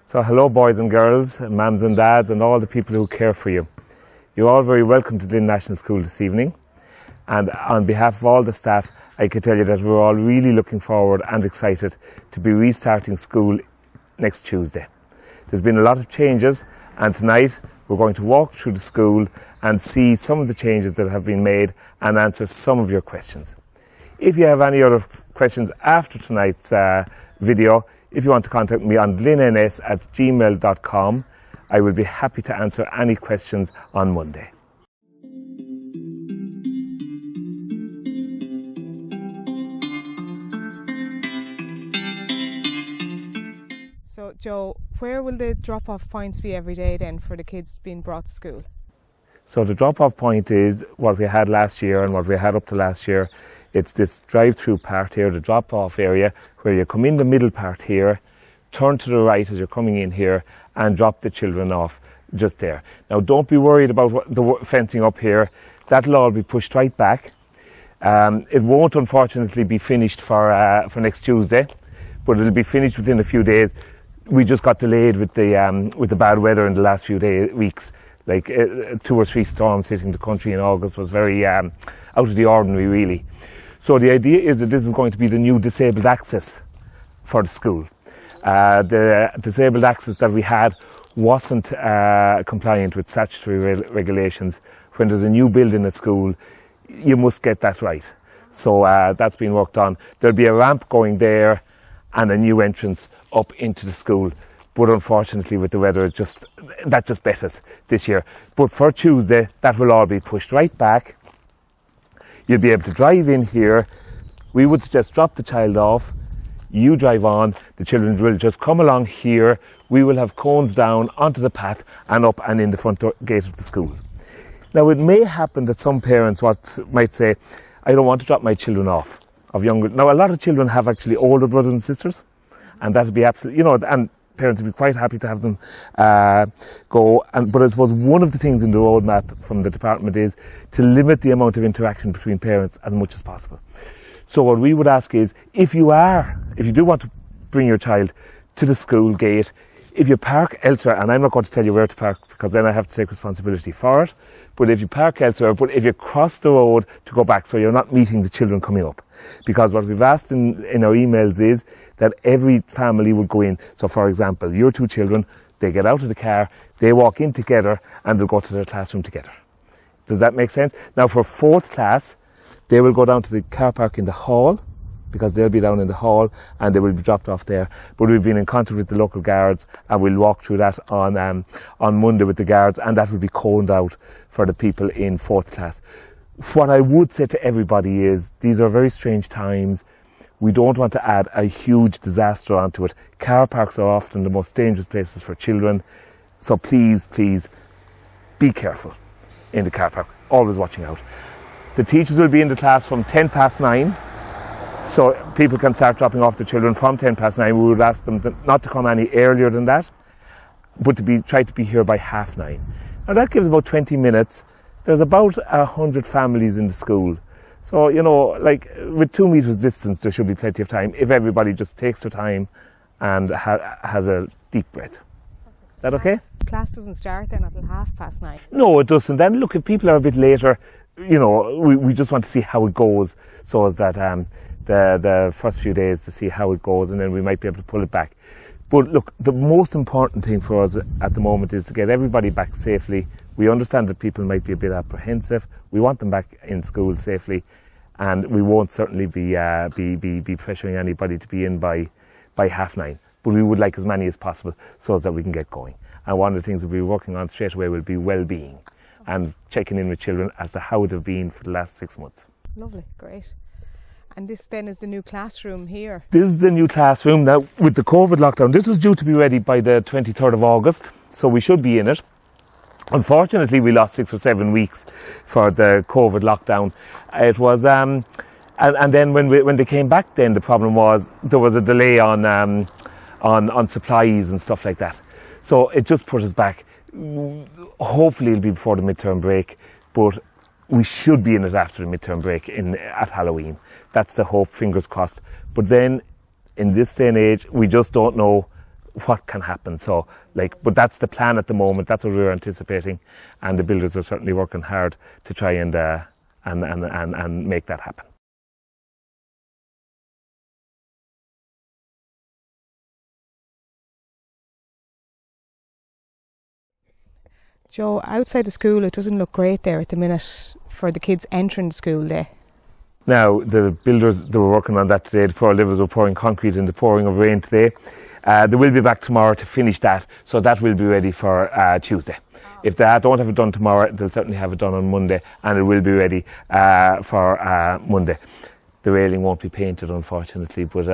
So hello boys and girls, mums and dads and all the people who care for you. You're all very welcome to Glynn National School this evening. And on behalf of all the staff, I can tell you that we're all really looking forward and excited to be restarting school next Tuesday. There's been a lot of changes, and tonight we're going to walk through the school and see some of the changes that have been made and answer some of your questions. If you have any other questions after tonight's video, if you want to contact me on glynns@gmail.com, I will be happy to answer any questions on Monday. So, Joe, where will the drop-off points be every day then for the kids being brought to school? So the drop-off point is what we had last year and what we had up to last year. It's this drive-through part here, the drop-off area, where you come in the middle part here, turn to the right as you're coming in here, and drop the children off just there. Now, don't be worried about the fencing up here. That'll all be pushed right back. It won't, unfortunately, be finished for next Tuesday, but it'll be finished within a few days. We just got delayed with the bad weather in the last few weeks. Like 2 or 3 storms hitting the country in August was very out of the ordinary, really. So the idea is that this is going to be the new disabled access for the school. The disabled access that we had wasn't compliant with statutory regulations. When there's a new building at school, you must get that right. So that's been worked on. There'll be a ramp going there and a new entrance up into the school. But unfortunately, with the weather, that just bet us this year. But for Tuesday, that will all be pushed right back. You'll be able to drive in here. We would suggest drop the child off. You drive on. The children will just come along here. We will have cones down onto the path and up and in the front gate of the school. Now, it may happen that some parents might say, I don't want to drop my children off. Now, a lot of children have actually older brothers and sisters, and that would be absolutely, and parents would be quite happy to have them go. But I suppose one of the things in the roadmap from the department is to limit the amount of interaction between parents as much as possible. So what we would ask is, if you do want to bring your child to the school gate, if you park elsewhere, and I'm not going to tell you where to park because then I have to take responsibility for it, but if you park elsewhere, but if you cross the road to go back, so you're not meeting the children coming up. Because what we've asked in our emails is that every family would go in. So for example, your 2 children, they get out of the car, they walk in together, and they'll go to their classroom together. Does that make sense? Now for 4th class, they will go down to the car park in the hall, because they'll be down in the hall and they will be dropped off there. But we've been in contact with the local guards and we'll walk through that on Monday with the guards, and that will be coned out for the people in 4th class. What I would say to everybody is, these are very strange times. We don't want to add a huge disaster onto it. Car parks are often the most dangerous places for children. So please, please, be careful in the car park. Always watching out. The teachers will be in the class from 9:10. So people can start dropping off the children from 9:10. We would ask them not to come any earlier than that, but try to be here by 9:30. Now that gives about 20 minutes. There's about 100 families in the school. So, with 2 meters distance, there should be plenty of time if everybody just takes their time and has a deep breath. Is that okay? Class doesn't start then until 9:30. No, it doesn't. Then look, if people are a bit later, we just want to see how it goes, so as that the first few days to see how it goes, and then we might be able to pull it back. But look, the most important thing for us at the moment is to get everybody back safely. We understand that people might be a bit apprehensive. We want them back in school safely, and we won't certainly be pressuring anybody to be in by 9:30. But we would like as many as possible so that we can get going. And one of the things we'll be working on straight away will be well-being and checking in with children as to how they've been for the last 6 months. Lovely, great. And this then is the new classroom here? This is the new classroom. Now, with the COVID lockdown, this was due to be ready by the 23rd of August, so we should be in it. Unfortunately, we lost 6 or 7 weeks for the COVID lockdown. It was, and then when they came back then, the problem was there was a delay on supplies and stuff like that. So it just put us back. Hopefully it'll be before the midterm break, but we should be in it after the midterm break at Halloween. That's the hope, fingers crossed. But then, in this day and age, we just don't know what can happen. So, but that's the plan at the moment. That's what we're anticipating, and the builders are certainly working hard to try and make that happen. Joe, outside the school, it doesn't look great there at the minute for the kids entering the school day. Now, the builders, they were working on that today. The poor livers were pouring concrete in the pouring of rain today. They will be back tomorrow to finish that, so that will be ready for Tuesday. If they don't have it done tomorrow, they'll certainly have it done on Monday, and it will be ready for Monday. The railing won't be painted, unfortunately, but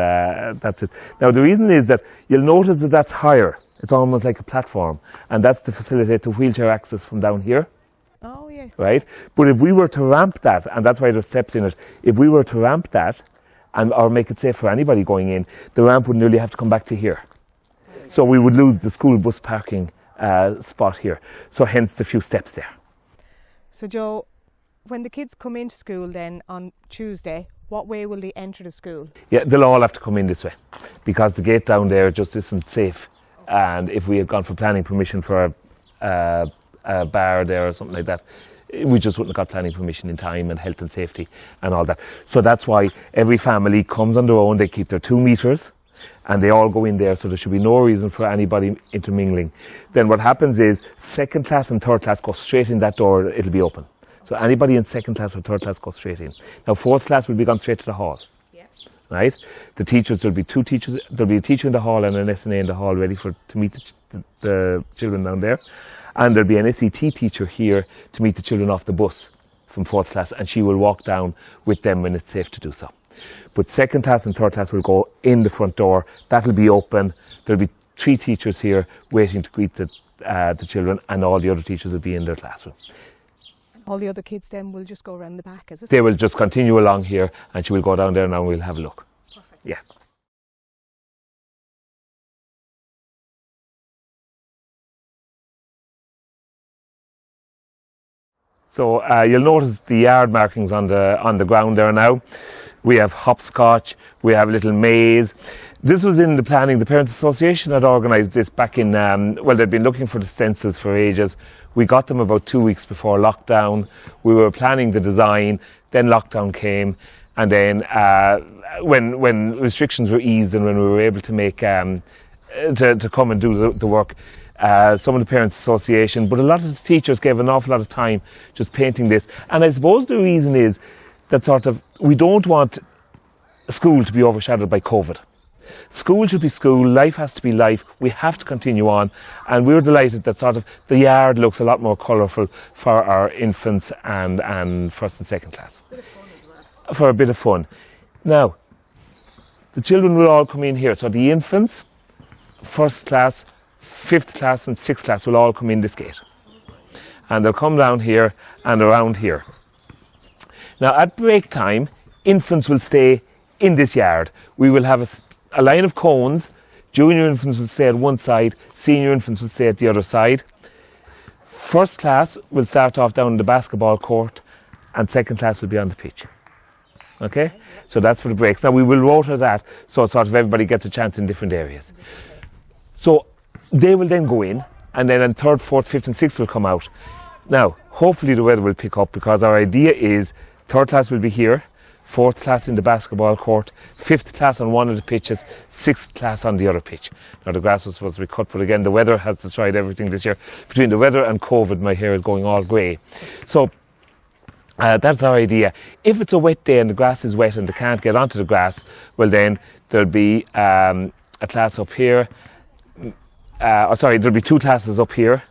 that's it. Now, the reason is that you'll notice that that's higher. It's almost like a platform, and that's to facilitate the wheelchair access from down here. Oh, yes. Right? But if we were to ramp that, and that's why there's steps in it, if we were to ramp that, or make it safe for anybody going in, the ramp would nearly have to come back to here. So we would lose the school bus parking spot here. So hence the few steps there. So Joe, when the kids come into school then on Tuesday, what way will they enter the school? Yeah, they'll all have to come in this way, because the gate down there just isn't safe. And if we had gone for planning permission for a bar there or something like that, we just wouldn't have got planning permission in time, and health and safety and all that. So that's why every family comes on their own. They keep their 2 meters and they all go in there, so there should be no reason for anybody intermingling. Then what happens is second class and third class go straight in that door. It'll be open. So anybody in second class or third class go straight in. Now fourth class will be gone straight to the hall. Right? The teachers, there'll be 2 teachers. There'll be a teacher in the hall and an SNA in the hall ready to meet the children down there. And there'll be an SET teacher here to meet the children off the bus from 4th class, and she will walk down with them when it's safe to do so. But second class and third class will go in the front door. That'll be open. There'll be 3 teachers here waiting to greet the children, and all the other teachers will be in their classroom. All the other kids then will just go around the back, is it? They will just continue along here, and she will go down there now and we'll have a look. Perfect. Yeah. So you'll notice the yard markings on the ground there now. We have hopscotch, we have a little maze. This was in the planning. The Parents Association had organised this back in, they'd been looking for the stencils for ages. We got them about 2 weeks before lockdown. We were planning the design, then lockdown came, and then when restrictions were eased and when we were able to make, to come and do the work, some of the Parents Association, but a lot of the teachers gave an awful lot of time just painting this. And I suppose the reason is that we don't want school to be overshadowed by COVID. School should be school, life has to be life, we have to continue on, and we're delighted that the yard looks a lot more colourful for our infants and first and second class. For a bit of fun. Now, the children will all come in here, so the infants, first class, 5th class and 6th class will all come in this gate. And they'll come down here and around here. Now at break time, infants will stay in this yard. We will have a line of cones. Junior infants will stay at one side, senior infants will stay at the other side. First class will start off down in the basketball court, and second class will be on the pitch. Okay? So that's for the breaks. Now we will rotor that so everybody gets a chance in different areas. So they will then go in, and then 3rd, 4th, 5th and 6th will come out. Now, hopefully the weather will pick up, because our idea is 3rd class will be here, 4th class in the basketball court, 5th class on one of the pitches, 6th class on the other pitch. Now the grass was supposed to be cut, but again the weather has destroyed everything this year. Between the weather and COVID, my hair is going all grey. So that's our idea. If it's a wet day and the grass is wet and they can't get onto the grass, well then there'll be a class up here. There'll be 2 classes up here.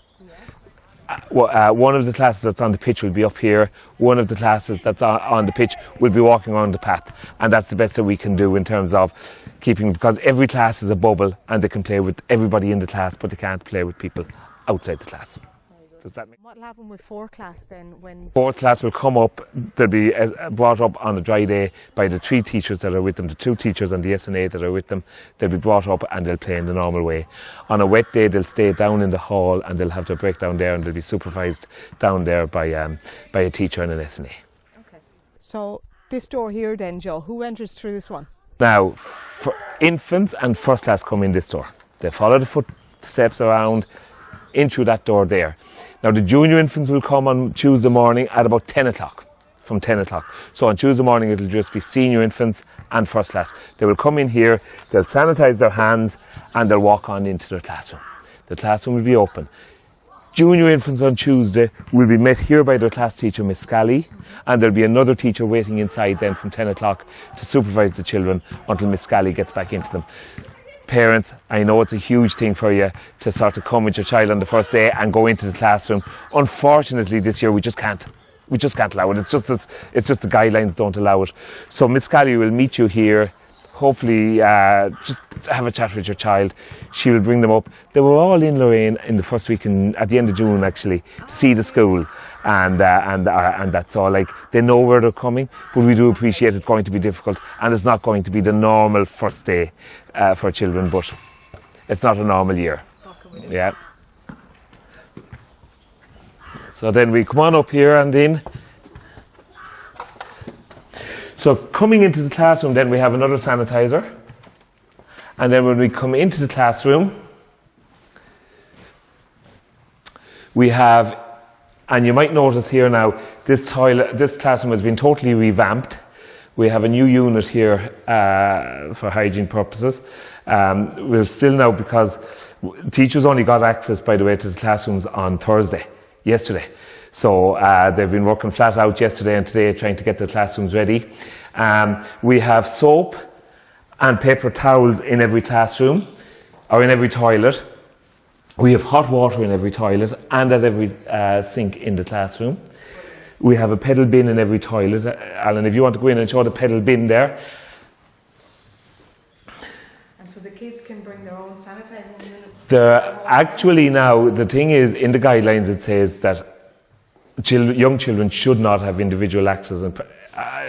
One of the classes that's on the pitch will be up here. One of the classes that's on the pitch will be walking around the path. And that's the best that we can do in terms of keeping, because every class is a bubble and they can play with everybody in the class, but they can't play with people outside the class. Does that make sense? What will happen with 4th class then when... 4th class will come up. They'll be brought up on a dry day by the 3 teachers that are with them, the 2 teachers and the SNA that are with them. They'll be brought up and they'll play in the normal way. On a wet day, they'll stay down in the hall and they'll have their break down there, and they'll be supervised down there by a teacher and an SNA. Okay. So this door here then, Joe, who enters through this one? Now, for infants and first class come in this door. They follow the footsteps around in through that door there. Now the junior infants will come on Tuesday morning at about 10 o'clock, from 10 o'clock. So on Tuesday morning it'll just be senior infants and first class. They will come in here, they'll sanitise their hands and they'll walk on into their classroom. The classroom will be open. Junior infants on Tuesday will be met here by their class teacher, Miss Scally, and there'll be another teacher waiting inside then from 10 o'clock to supervise the children until Miss Scally gets back into them. Parents, I know it's a huge thing for you to sort of come with your child on the first day and go into the classroom. Unfortunately, this year we just can't. We just can't allow it. It's just the guidelines don't allow it. So Miss Scally will meet you here. Hopefully, just have a chat with your child. She will bring them up. They were all in Lorraine in the first week at the end of June, actually, to see the school, and that's all. Like, they know where they're coming, but we do appreciate it's going to be difficult, and it's not going to be the normal first day for children. But it's not a normal year. Yeah. So then we come on up here and in. So coming into the classroom, then we have another sanitizer. And then when we come into the classroom, we have, and you might notice here now, this classroom has been totally revamped. We have a new unit here for hygiene purposes. We're still now, because teachers only got access, by the way, to the classrooms on yesterday. So they've been working flat out yesterday and today trying to get the classrooms ready. We have soap and paper towels in every classroom, or in every toilet. We have hot water in every toilet and at every sink in the classroom. We have a pedal bin in every toilet. Alan, if you want to go in and show the pedal bin there. And so the kids can bring their own sanitizing units? Actually now, the thing is, in the guidelines it says that young children should not have individual access and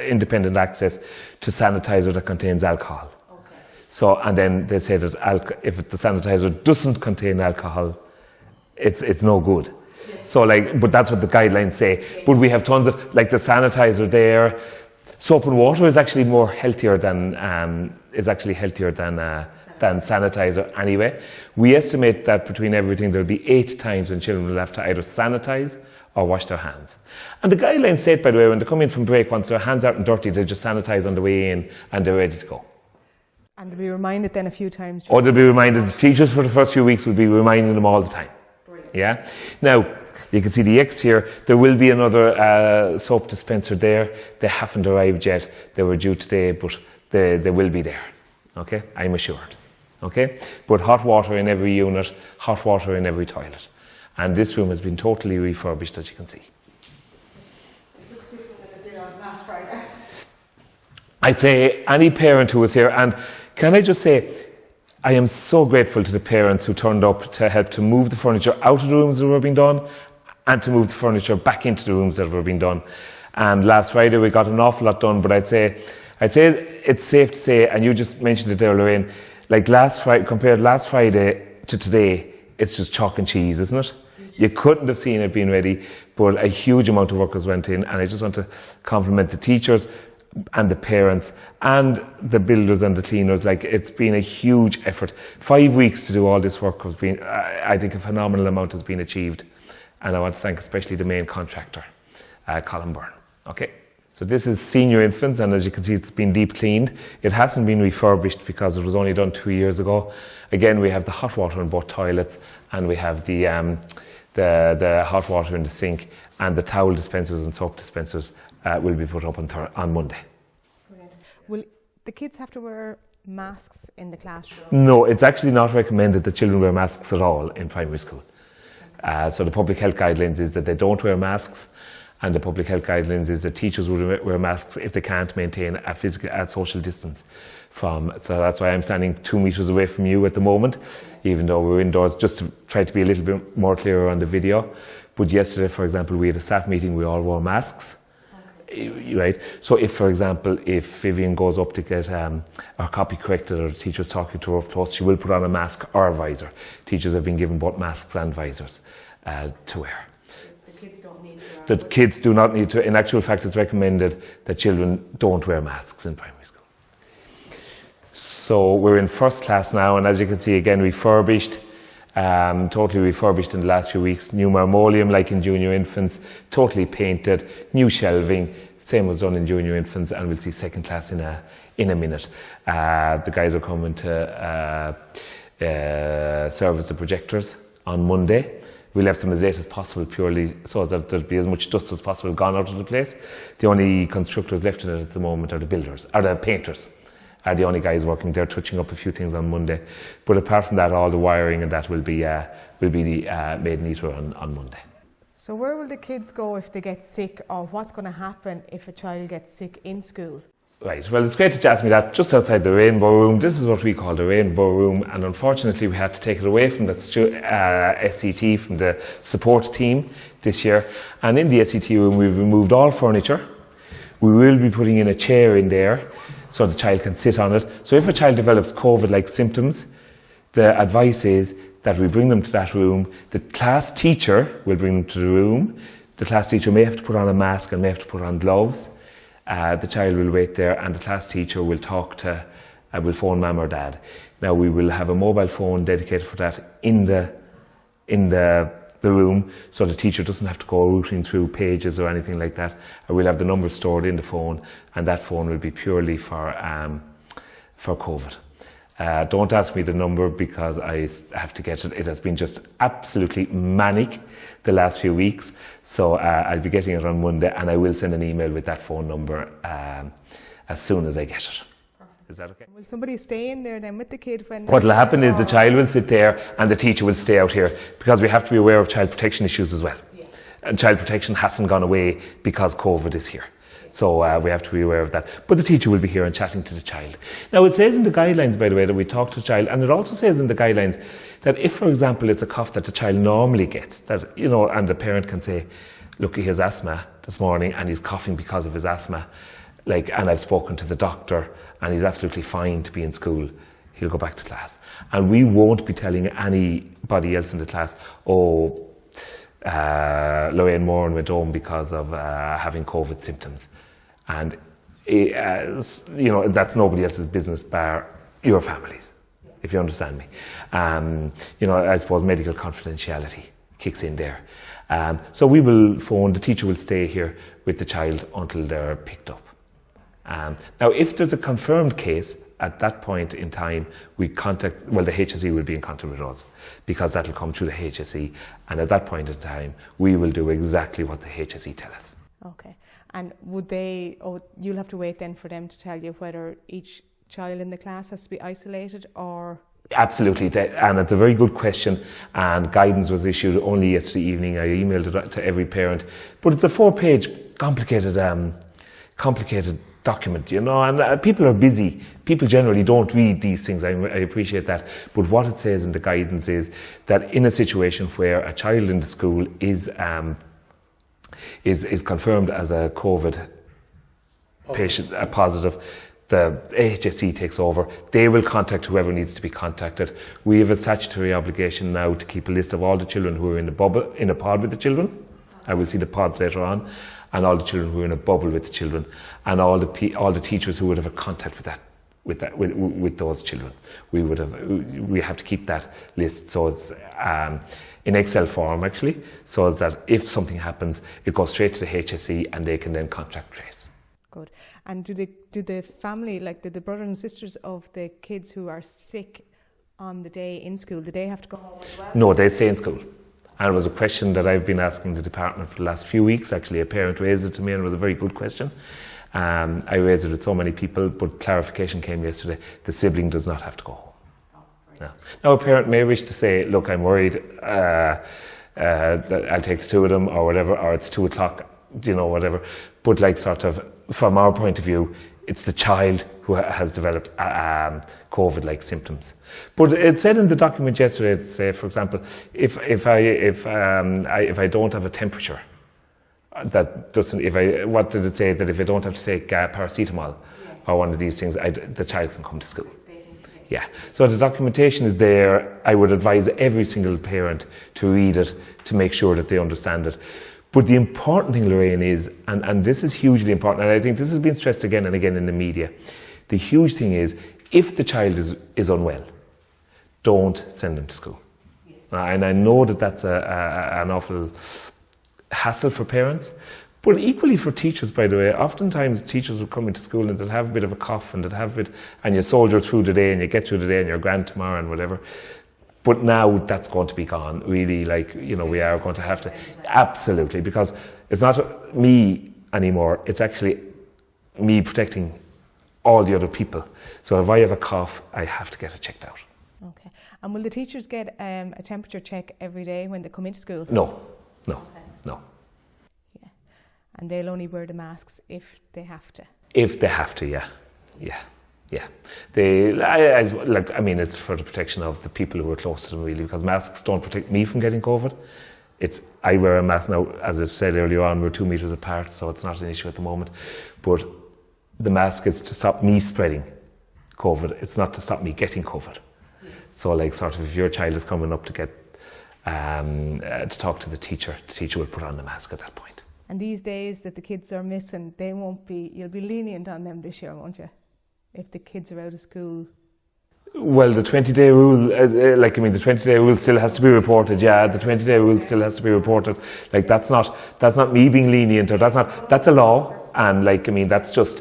independent access to sanitizer that contains alcohol. Okay. So, and then they say that if the sanitizer doesn't contain alcohol, it's no good. Yes. So, but that's what the guidelines say. Yes. But we have tons of, the sanitizer there. Soap and water is actually healthier than sanitizer anyway. We estimate that between everything there'll be 8 times when children will have to either sanitize or wash their hands. And the guidelines state, by the way, when they come in from break, once their hands aren't dirty, they just sanitize on the way in and they're ready to go. And they'll be reminded then a few times? Or they'll be reminded. The teachers for the first few weeks will be reminding them all the time. Brilliant. Yeah. Now, you can see the X here. There will be another soap dispenser there. They haven't arrived yet. They were due today, but they will be there. Okay? I'm assured. Okay? But hot water in every unit, hot water in every toilet. And this room has been totally refurbished, as you can see. It looks different than it did on last Friday. I'd say any parent who was here, and can I just say, I am so grateful to the parents who turned up to help to move the furniture out of the rooms that were being done and to move the furniture back into the rooms that were being done. And last Friday we got an awful lot done, but I'd say it's safe to say, and you just mentioned it there, Lorraine, compared last Friday to today, it's just chalk and cheese, isn't it? You couldn't have seen it being ready, but a huge amount of workers went in, and I just want to compliment the teachers and the parents and the builders and the cleaners. It's been a huge effort. 5 weeks to do all this work has been, I think, a phenomenal amount has been achieved, and I want to thank especially the main contractor, Colin Byrne. Okay. So this is senior infants, and as you can see, it's been deep cleaned. It hasn't been refurbished because it was only done 2 years ago. Again, we have the hot water in both toilets, and we have the hot water in the sink, and the towel dispensers and soap dispensers will be put up on Monday. Brilliant. Will the kids have to wear masks in the classroom? No, it's actually not recommended that children wear masks at all in primary school. So the public health guidelines is that they don't wear masks. And the public health guidelines is that teachers would wear masks if they can't maintain a social distance so that's why I'm standing 2 meters away from you at the moment, even though we're indoors, just to try to be a little bit more clearer on the video. But yesterday, for example, we had a staff meeting, we all wore masks. Okay. Right? So if, for example, if Vivian goes up to get her copy corrected, or the teacher's talking to her close, she will put on a mask or a visor. Teachers have been given both masks and visors to wear. The kids do not need to. In actual fact, it's recommended that children don't wear masks in primary school. So we're in first class now, and as you can see, again, refurbished, totally refurbished in the last few weeks. New marmoleum, like in junior infants, totally painted, new shelving, same was done in junior infants, and we'll see second class in a minute. The guys are coming to service the projectors on Monday. We left them as late as possible, purely so that there'd be as much dust as possible gone out of the place. The only constructors left in it at the moment are the builders, or the painters. Are the only guys working there, touching up a few things on Monday. But apart from that, all the wiring and that will be made neater on Monday. So where will the kids go if they get sick, or what's going to happen if a child gets sick in school? Right, well, it's great that you asked me that. Just outside the rainbow room, this is what we call the rainbow room, and unfortunately we had to take it away from the SCT, from the support team this year. And in the SCT room, we've removed all furniture. We will be putting in a chair in there so the child can sit on it. So if a child develops COVID-like symptoms, the advice is that we bring them to that room. The class teacher will bring them to the room. The class teacher may have to put on a mask and may have to put on gloves. The child will wait there, and the class teacher will will phone mum or dad. Now we will have a mobile phone dedicated for that in the room, so the teacher doesn't have to go routing through pages or anything like that. We'll have the number stored in the phone, and that phone will be purely for COVID. Don't ask me the number because I have to get it. It has been just absolutely manic the last few weeks. So I'll be getting it on Monday, and I will send an email with that phone number as soon as I get it. Is that okay? Will somebody stay in there then with the kid when... What will happen is the child will sit there and the teacher will stay out here, because we have to be aware of child protection issues as well. Yeah. And child protection hasn't gone away because COVID is here. So we have to be aware of that. But the teacher will be here and chatting to the child. Now it says in the guidelines, by the way, that we talk to the child, and it also says in the guidelines that if, for example, it's a cough that the child normally gets, that, you know, and the parent can say, look, he has asthma this morning and he's coughing because of his asthma, and I've spoken to the doctor and he's absolutely fine to be in school, he'll go back to class. And we won't be telling anybody else in the class, Lorraine Moran went home because of having COVID symptoms. And, that's nobody else's business bar your family's, if you understand me. I suppose medical confidentiality kicks in there. So we will phone, the teacher will stay here with the child until they're picked up. Now, if there's a confirmed case, at that point in time, the HSE will be in contact with us, because that will come through the HSE, and at that point in time, we will do exactly what the HSE tell us. Okay. And you'll have to wait then for them to tell you whether each child in the class has to be isolated, or... Absolutely, and it's a very good question, and guidance was issued only yesterday evening. I emailed it to every parent, but it's a 4-page complicated document, and people are busy. People generally don't read these things. I appreciate that, but what it says in the guidance is that in a situation where a child in the school is confirmed as a COVID patient, positive, the HSE takes over. They will contact whoever needs to be contacted. We have a statutory obligation now to keep a list of all the children who are in a pod with the children. I will see the pods later on, and all the children who are in a bubble with the children, and all the teachers who would have a contact with those children. We have to keep that list, so it's in Excel form actually, so that if something happens, it goes straight to the HSE and they can then contact trace. Good. And do the family, like the brothers and sisters of the kids who are sick on the day in school, do they have to go home as well? No, they stay in school. And it was a question that I've been asking the department for the last few weeks. Actually, a parent raised it to me, and it was a very good question. I raised it with so many people, but clarification came yesterday. The sibling does not have to go home. No. Now, a parent may wish to say, look, I'm worried, that I'll take the two of them or whatever, or it's 2 o'clock, whatever. But from our point of view, it's the child who has developed COVID-like symptoms. But it said in the document yesterday, say, for example, if I don't have a temperature, what did it say? That if I don't have to take paracetamol or one of these things, the child can come to school. Yeah. So the documentation is there. I would advise every single parent to read it to make sure that they understand it. But the important thing, Lorraine, is, and this is hugely important, and I think this has been stressed again and again in the media, the huge thing is, If the child is unwell, don't send them to school. And I know that that's an awful hassle for parents, but equally for teachers, by the way. Oftentimes teachers will come into school and they'll have a bit of a cough and and you soldier through the day and you get through the day and you're grand tomorrow and whatever. But now that's going to be gone, really, we are going to have to, absolutely, because it's not me anymore, it's actually me protecting all the other people. So if I have a cough, I have to get it checked out. Okay. And will the teachers get a temperature check every day when they come into school? No. Yeah. And they'll only wear the masks if they have to? If they have to, yeah. It's for the protection of the people who are close to them, really, because masks don't protect me from getting COVID. I wear a mask now, as I said earlier on, we're 2 meters apart, so it's not an issue at the moment. But the mask is to stop me spreading COVID. It's not to stop me getting COVID. So, if your child is coming up to get to talk to the teacher will put on the mask at that point. And these days that the kids are missing, you'll be lenient on them this year, won't you? If the kids are out of school. Well, the 20-day rule, the 20-day rule still has to be reported. Yeah, the 20-day rule still has to be reported. That's not me being lenient, or that's a law. And that's just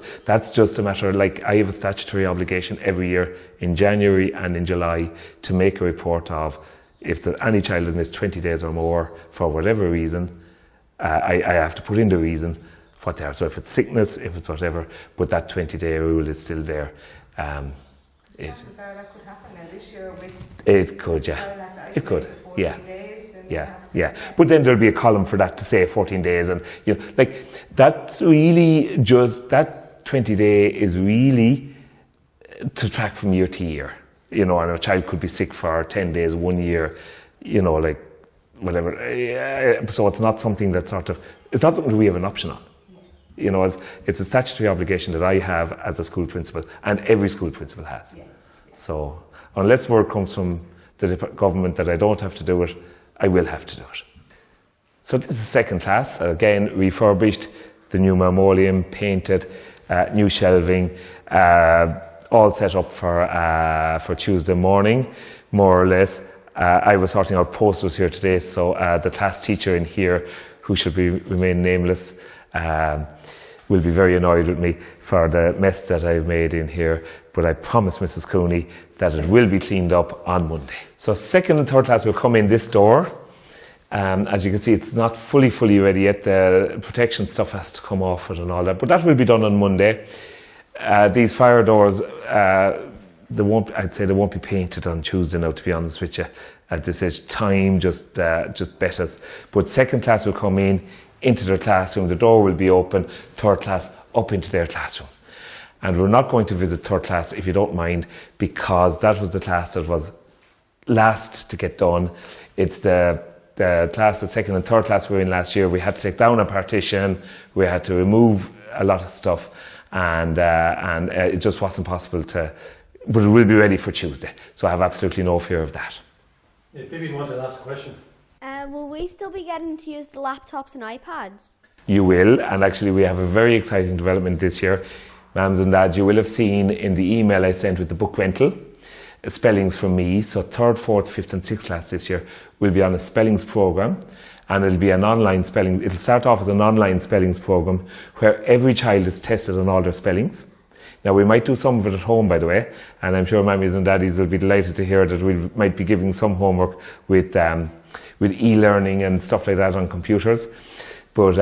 a matter. I have a statutory obligation every year in January and in July to make a report of if any child has missed 20 days or more for whatever reason. I have to put in the reason what they are. So if it's sickness, if it's whatever, but that 20-day rule is still there. Chances are that could happen now this year with... It could, yeah. It could, yeah. Yeah. But then there'll be a column for that to say 14 days. And, that's really just, that 20-day is really to track from year to year. And a child could be sick for 10 days, 1 year, whatever. So it's not something it's not something we have an option on. It's a statutory obligation that I have as a school principal, and every school principal has. So unless word comes from the government that I don't have to do it, I will have to do it. So this is second class, again refurbished, the new marmoleum, painted, new shelving, all set up for Tuesday morning, more or less. I was sorting out posters here today, so the class teacher in here, who should remain nameless, will be very annoyed with me for the mess that I've made in here, but I promise Mrs. Cooney that it will be cleaned up on Monday. So second and third class will come in this door. As you can see, it's not fully ready yet. The protection stuff has to come off it and all that, but that will be done on Monday. These fire doors, I'd say they won't be painted on Tuesday now, to be honest with you. At this age, time just betters. But second class will come into their classroom, the door will be open, third class up into their classroom. And we're not going to visit third class, if you don't mind, because that was the class that was last to get done. It's the class, the second and third class we were in last year. We had to take down a partition, we had to remove a lot of stuff, and it just wasn't possible to, but it will be ready for Tuesday. So I have absolutely no fear of that. If Vivian wanted to ask a question. Will we still be getting to use the laptops and iPads? You will, and actually we have a very exciting development this year. Mums and dads, you will have seen in the email I sent with the book rental, spellings from me. So 3rd, 4th, 5th and 6th class this year will be on a spellings programme, and it'll be an online spelling. It'll start off as an online spellings programme where every child is tested on all their spellings. Now we might do some of it at home, by the way, and I'm sure mummies and daddies will be delighted to hear that we might be giving some homework with e-learning and stuff like that on computers. But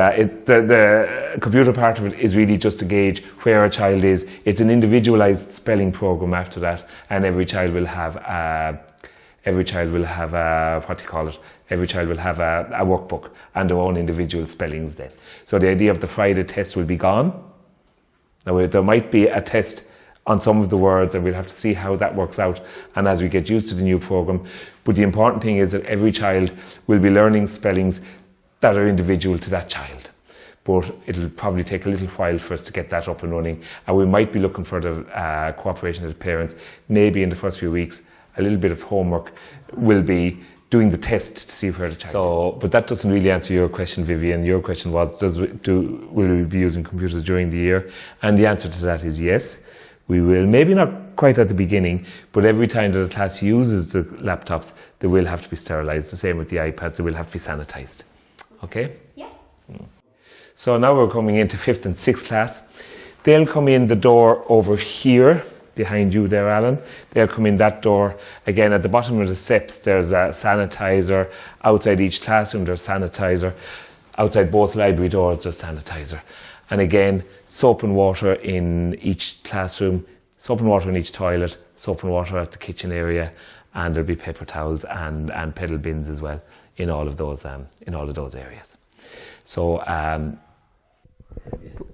the computer part of it is really just to gauge where a child is. It's an individualised spelling programme after that, and every child will have a workbook and their own individual spellings then. So the idea of the Friday test will be gone. Now there might be a test on some of the words, and we'll have to see how that works out, and as we get used to the new programme. But the important thing is that every child will be learning spellings that are individual to that child. But it'll probably take a little while for us to get that up and running, and we might be looking for the cooperation of the parents. Maybe in the first few weeks, a little bit of homework will be doing the test to see where the child is. But that doesn't really answer your question, Vivian. Your question was, will we be using computers during the year? And the answer to that is yes. we will, maybe not quite at the beginning, but every time that a class uses the laptops, they will have to be sterilised. The same with the iPads, they will have to be sanitised. Okay? Yeah. So now we're coming into 5th and 6th class. They'll come in the door over here, behind you there, Alan. They'll come in that door. Again, at the bottom of the steps, there's a sanitizer. Outside each classroom, there's sanitizer. Outside both library doors, there's sanitizer. And again, soap and water in each classroom, soap and water in each toilet, soap and water at the kitchen area, and there'll be paper towels and pedal bins as well in all of those areas. So.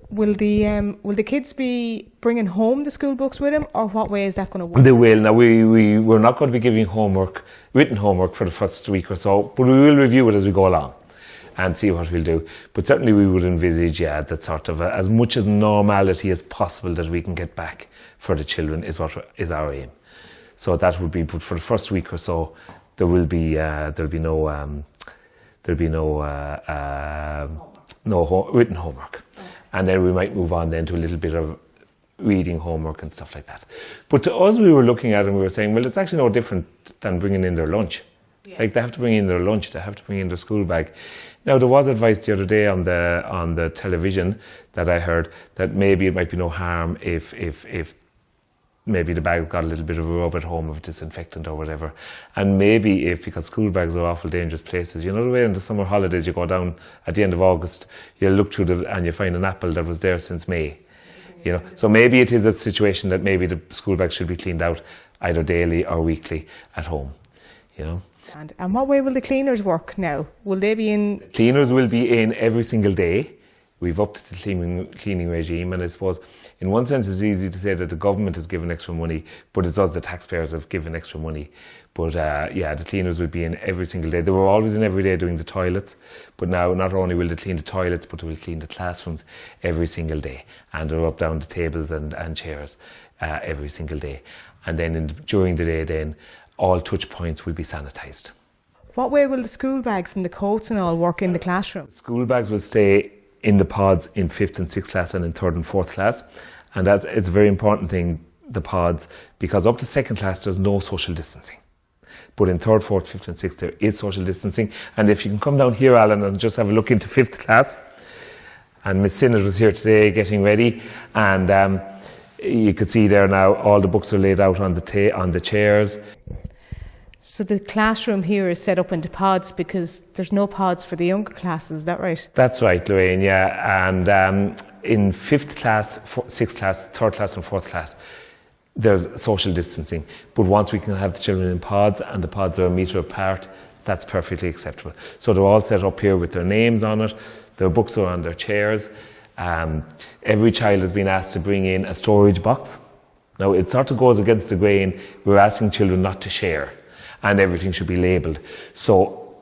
Will the kids be bringing home the school books with them, or what way is that going to work? They will. Now we're not going to be giving written homework for the first week or so, but we will review it as we go along and see what we'll do. But certainly we would envisage, that sort of as much as normality as possible that we can get back for the children is our aim. So that would be, but for the first week or so, there will be no written homework. And then we might move on then to a little bit of reading homework and stuff like that. But to us, we were looking at it and we were saying, well, it's actually no different than bringing in their lunch. Yeah. Like they have to bring in their lunch, they have to bring in their school bag. Now there was advice the other day on the television that I heard that maybe it might be no harm if maybe the bag's got a little bit of a rub at home of disinfectant or whatever. And maybe because school bags are awful dangerous places, you know the way in the summer holidays you go down at the end of August, you look through and you find an apple that was there since May. You know, so maybe it is a situation that maybe the school bag should be cleaned out either daily or weekly at home, you know. And what way will the cleaners work now? Will they be in? Cleaners will be in every single day. We've upped the cleaning regime, and I suppose in one sense it's easy to say that the government has given extra money, but it's us, the taxpayers, have given extra money. But the cleaners will be in every single day. They were always in every day doing the toilets, but now not only will they clean the toilets, but they will clean the classrooms every single day, and they'll rub down the tables and chairs every single day. And then during the day then, all touch points will be sanitised. What way will the school bags and the coats and all work in the classroom? School bags will stay in the pods in 5th and 6th class and in 3rd and 4th class. And it's a very important thing, the pods, because up to 2nd class there's no social distancing. But in 3rd, 4th, 5th and 6th there is social distancing. And if you can come down here, Alan, and just have a look into 5th class, and Miss Sinnott was here today getting ready, and you could see there now all the books are laid out on the chairs. So the classroom here is set up into pods because there's no pods for the younger classes, is that right? That's right, Lorraine, yeah. And in 5th class, 6th class, 3rd class and 4th class, there's social distancing. But once we can have the children in pods and the pods are a metre apart, that's perfectly acceptable. So they're all set up here with their names on it. Their books are on their chairs. Every child has been asked to bring in a storage box. Now, it sort of goes against the grain. We're asking children not to share, and everything should be labelled. So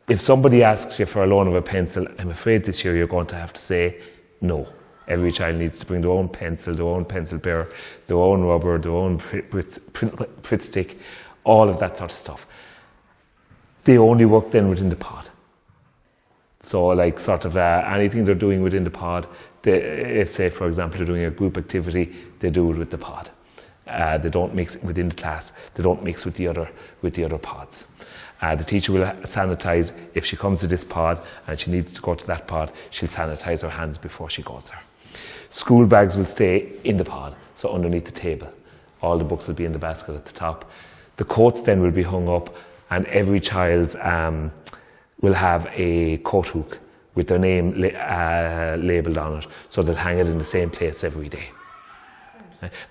if somebody asks you for a loan of a pencil, I'm afraid this year you're going to have to say no. Every child needs to bring their own pencil, their own pencil pair, their own rubber, their own Pritt stick, all of that sort of stuff. They only work then within the pod. So like sort of anything they're doing within the pod, if say for example they're doing a group activity, they do it with the pod. They don't mix within the class. They don't mix with the other pods. The teacher will sanitize if she comes to this pod and she needs to go to that pod. She'll sanitize her hands before she goes there. School bags will stay in the pod, so underneath the table. All the books will be in the basket at the top. The coats then will be hung up, and every child will have a coat hook with their name labelled on it, so they'll hang it in the same place every day.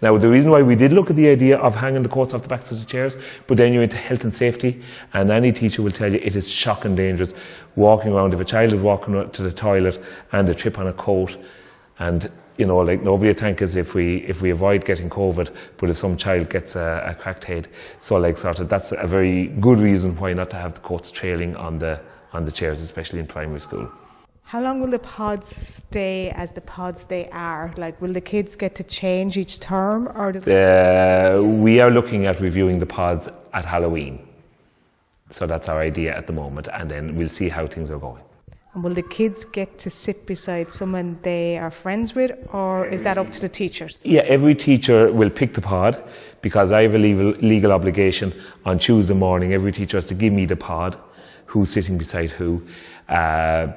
Now, the reason why we did look at the idea of hanging the coats off the backs of the chairs, but then you're into health and safety, and any teacher will tell you it is shocking dangerous walking around. If a child is walking to the toilet and they trip on a coat, and you know, like nobody will thank us if we avoid getting COVID, but if some child gets a cracked head, so like sort of that's a very good reason why not to have the coats trailing on the chairs, especially in primary school. How long will the pods stay as the pods they are? Like, will the kids get to change each term, or does we are looking at reviewing the pods at Halloween. So that's our idea at the moment, and then we'll see how things are going. And will the kids get to sit beside someone they are friends with, or is that up to the teachers? Yeah, every teacher will pick the pod, because I have a legal obligation on Tuesday morning. Every teacher has to give me the pod, who's sitting beside who,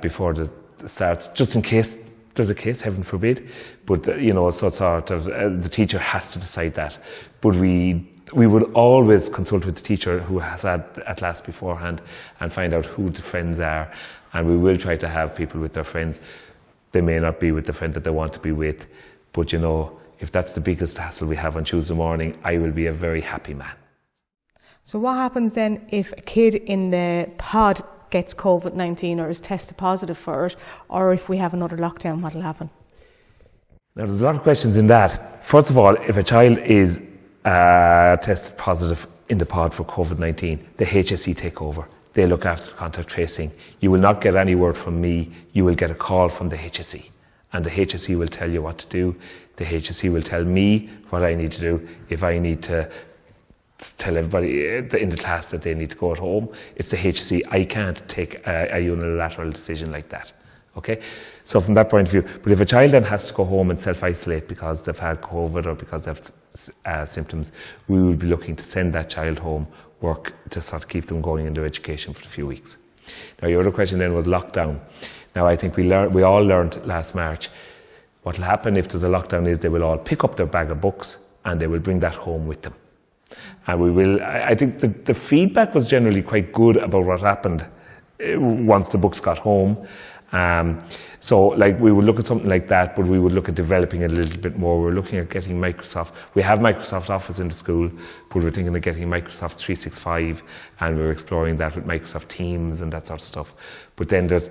before the starts, just in case there's a case, heaven forbid. But the teacher has to decide that. But we would always consult with the teacher who has had a class beforehand and find out who the friends are, and we will try to have people with their friends. They may not be with the friend that they want to be with, but if that's the biggest hassle we have on Tuesday morning, I will be a very happy man. So what happens then if a kid in the pod gets COVID-19 or is tested positive for it, or if we have another lockdown, what will happen? Now, there's a lot of questions in that. First of all, if a child is tested positive in the pod for COVID-19, the HSE take over. They look after the contact tracing. You will not get any word from me. You will get a call from the HSE, and the HSE will tell you what to do. The HSE will tell me what I need to do. If I need to tell everybody in the class that they need to go at home, it's the HSE. I can't take a unilateral decision like that. Okay, so from that point of view, but if a child then has to go home and self-isolate because they've had COVID or because they have symptoms, we will be looking to send that child home, work to sort of keep them going in their education for a few weeks. Now, your other question then was lockdown. Now, I think we all learned last March what will happen if there's a lockdown is they will all pick up their bag of books and they will bring that home with them. And I think the feedback was generally quite good about what happened once the books got home. So we would look at something like that, but we would look at developing it a little bit more. We're looking at getting Microsoft. We have Microsoft Office in the school, but we're thinking of getting Microsoft 365, and we're exploring that with Microsoft Teams and that sort of stuff. But then there's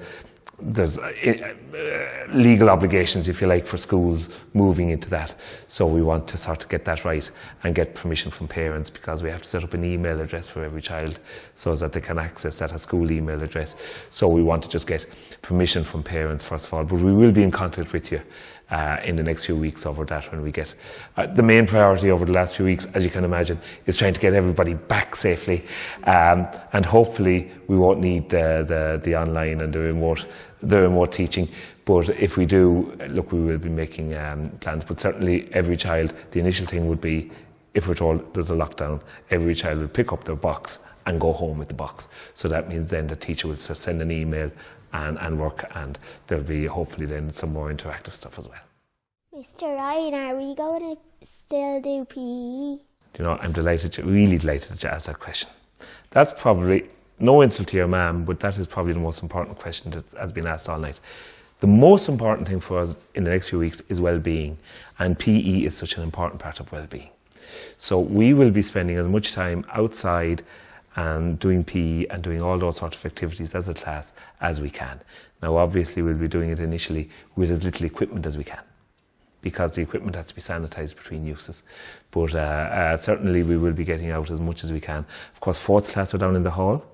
legal obligations, if you like, for schools moving into that. So we want to sort of get that right and get permission from parents, because we have to set up an email address for every child so that they can access that school email address. So we want to just get permission from parents first of all, but we will be in contact with you in the next few weeks over that when we get. The main priority over the last few weeks, as you can imagine, is trying to get everybody back safely, and hopefully we won't need the online and the remote teaching. But if we do, look, we will be making plans. But certainly every child, the initial thing would be, if we're told there's a lockdown, every child will pick up their box and go home with the box. So that means then the teacher will send an email and work, and there'll be hopefully then some more interactive stuff as well. Mr. Ryan, are we going to still do PE? I'm really delighted that you asked that question. That's probably, no insult to your ma'am, but that is probably the most important question that has been asked all night. The most important thing for us in the next few weeks is well-being, and PE is such an important part of well-being. So we will be spending as much time outside and doing PE and doing all those sorts of activities as a class as we can. Now, obviously, we'll be doing it initially with as little equipment as we can, because the equipment has to be sanitised between uses. But certainly we will be getting out as much as we can. Of course, fourth class are down in the hall,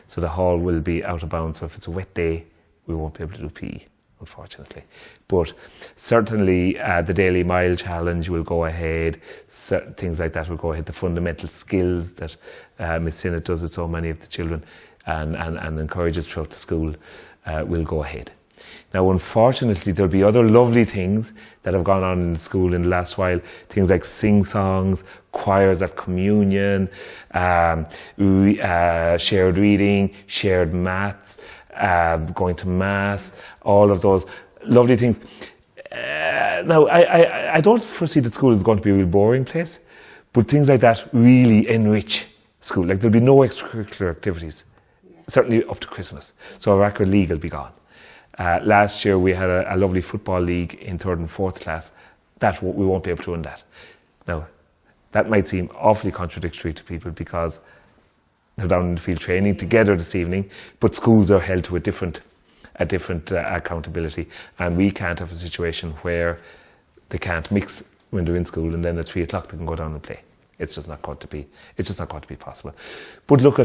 so the hall will be out of bounds. So if it's a wet day, we won't be able to do PE, unfortunately. But certainly the Daily Mile Challenge will go ahead, things like that will go ahead. The fundamental skills that Miss Sinnott does with so many of the children and encourages throughout the school will go ahead. Now, unfortunately, there'll be other lovely things that have gone on in the school in the last while. Things like sing-songs, choirs at communion, shared reading, shared maths, going to mass, all of those lovely things. Now, I don't foresee that school is going to be a real boring place, but things like that really enrich school. Like, there'll be no extracurricular activities, certainly up to Christmas. So our record league will be gone. Last year we had a lovely football league in third and fourth class. We won't be able to run that. Now, that might seem awfully contradictory to people because they're down in the field training together this evening, but schools are held to a different accountability, and we can't have a situation where they can't mix when they're in school and then at 3 o'clock they can go down and play. It's just not going to be possible. But look,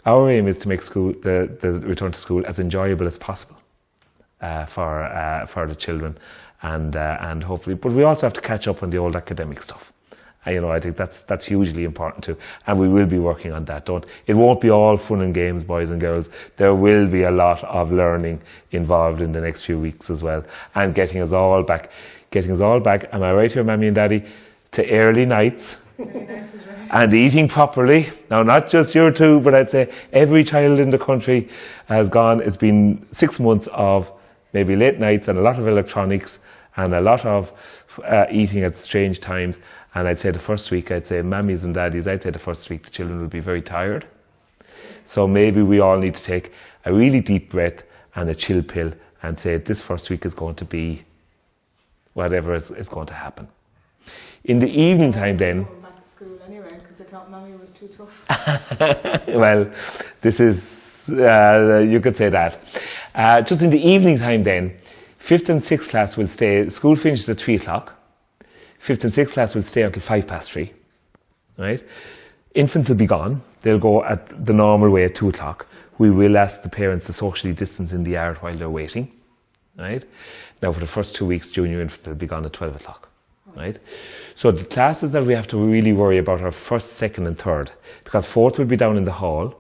our aim is to make school, the return to school, as enjoyable as possible for the children, and hopefully. But we also have to catch up on the old academic stuff, I think that's hugely important too, and we will be working on that. It won't be all fun and games, boys and girls. There will be a lot of learning involved in the next few weeks as well, and getting us all back. Am I right here, Mammy and Daddy? To early nights. And eating properly. Now, not just your two, but I'd say every child in the country has gone. It's been 6 months of maybe late nights and a lot of electronics and a lot of eating at strange times. And I'd say the first week, mammies and daddies, the first week the children will be very tired. So maybe we all need to take a really deep breath and a chill pill and say this first week is going to be whatever is going to happen. In the evening time then... Back to school anyway, because they thought Mummy was too tough. Well, this is... you could say that. Just in the evening time then, 5th and 6th class will stay... School finishes at 3 o'clock. 5th and 6th class will stay until 3:05, right? Infants will be gone. They'll go at the normal way at 2 o'clock. We will ask the parents to socially distance in the yard while they're waiting, right? Now, for the first 2 weeks, junior infants will be gone at 12 o'clock, right? So the classes that we have to really worry about are 1st, 2nd and 3rd, because 4th will be down in the hall,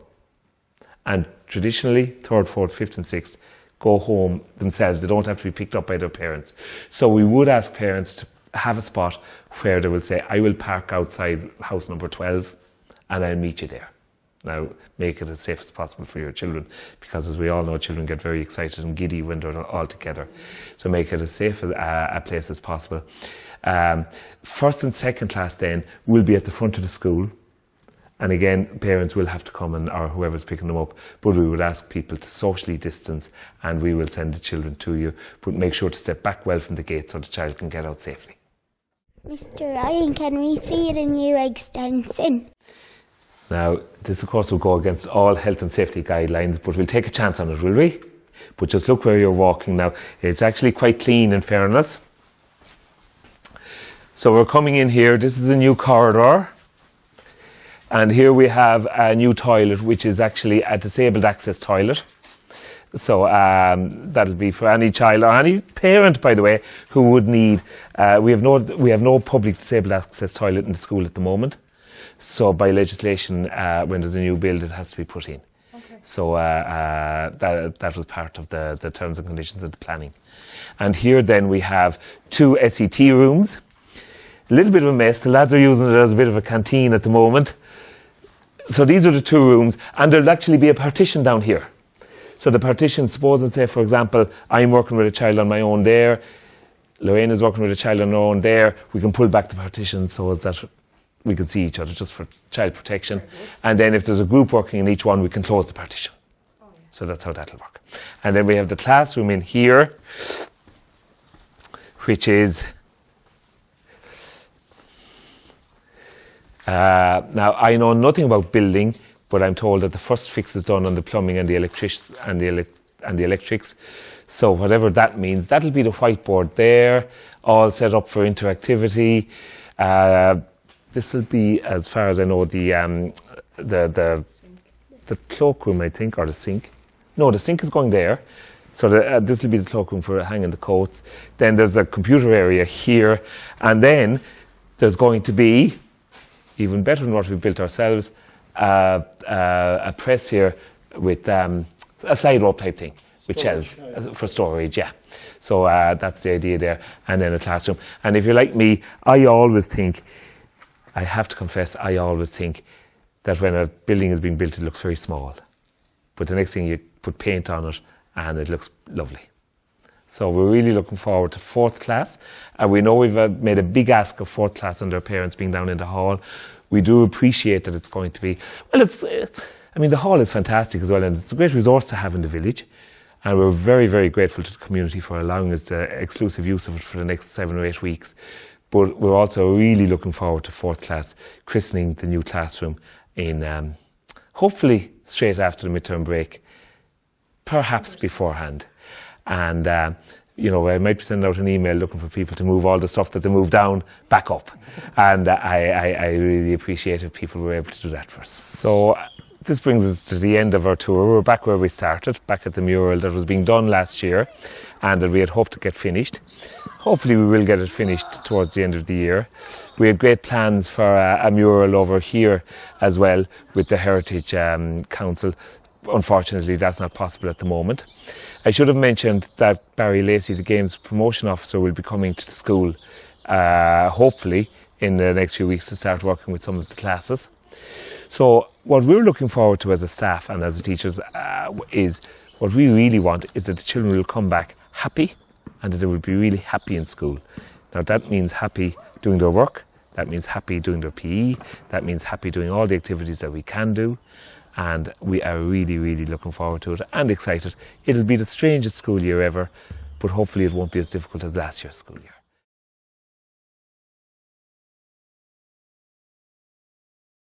and traditionally, 3rd, 4th, 5th and 6th go home themselves. They don't have to be picked up by their parents. So we would ask parents to have a spot where they will say, I will park outside house number 12 and I'll meet you there. Now, make it as safe as possible for your children, because as we all know, children get very excited and giddy when they're all together. So make it as safe a place as possible. 1st and 2nd class then will be at the front of the school. And again, parents will have to come or whoever's picking them up, but we will ask people to socially distance and we will send the children to you. But make sure to step back well from the gate so the child can get out safely. Mr. Ryan, can we see the new extension? Now, this of course will go against all health and safety guidelines, but we'll take a chance on it, will we? But just look where you're walking now. It's actually quite clean in fairness. So we're coming in here. This is a new corridor. And here we have a new toilet, which is actually a disabled access toilet. So that'll be for any child or any parent, by the way, who would need. We have no public disabled access toilet in the school at the moment. So by legislation, when there's a new build, it has to be put in. Okay. So that was part of the terms and conditions of the planning. And here then we have 2 SET rooms. A little bit of a mess. The lads are using it as a bit of a canteen at the moment. So these are the 2 rooms, and there'll actually be a partition down here. So the partition, suppose and say, for example, I'm working with a child on my own there, Lorraine is working with a child on her own there, we can pull back the partition so as that we can see each other, just for child protection. And then if there's a group working in each one, we can close the partition. Oh, yeah. So that's how that'll work. And then we have the classroom in here, which is... now, I know nothing about building, but I'm told that the first fix is done on the plumbing and the electrics. So whatever that means, that'll be the whiteboard there, all set up for interactivity. This will be, as far as I know, the cloakroom, I think, or the sink. No, the sink is going there. So this will be the cloakroom for hanging the coats. Then there's a computer area here, and then there's going to be, even better than what we've built ourselves, a press here with a slide rope type thing with shelves for storage, yeah. So that's the idea there. And then a classroom. And if you're like me, I have to confess, I always think that when a building is being built, it looks very small. But the next thing, you put paint on it and it looks lovely. So we're really looking forward to 4th class. And we know we've made a big ask of 4th class and their parents being down in the hall. We do appreciate that it's going to be, well, the hall is fantastic as well, and it's a great resource to have in the village. And we're very, very grateful to the community for allowing us the exclusive use of it for the next 7 or 8 weeks. But we're also really looking forward to 4th class christening the new classroom in, hopefully straight after the midterm break, perhaps beforehand. And, I might be sending out an email looking for people to move all the stuff that they moved down back up. And I really appreciate if people were able to do that for us. So this brings us to the end of our tour. We're back where we started, back at the mural that was being done last year and that we had hoped to get finished. Hopefully we will get it finished towards the end of the year. We had great plans for a mural over here as well with the Heritage Council. Unfortunately, that's not possible at the moment. I should have mentioned that Barry Lacey, the Games Promotion Officer, will be coming to the school hopefully in the next few weeks to start working with some of the classes. So what we're looking forward to as a staff and as a teachers is what we really want is that the children will come back happy and that they will be really happy in school. Now that means happy doing their work, that means happy doing their PE, that means happy doing all the activities that we can do, and we are really, really looking forward to it and excited. It'll be the strangest school year ever, but hopefully it won't be as difficult as last year's school year.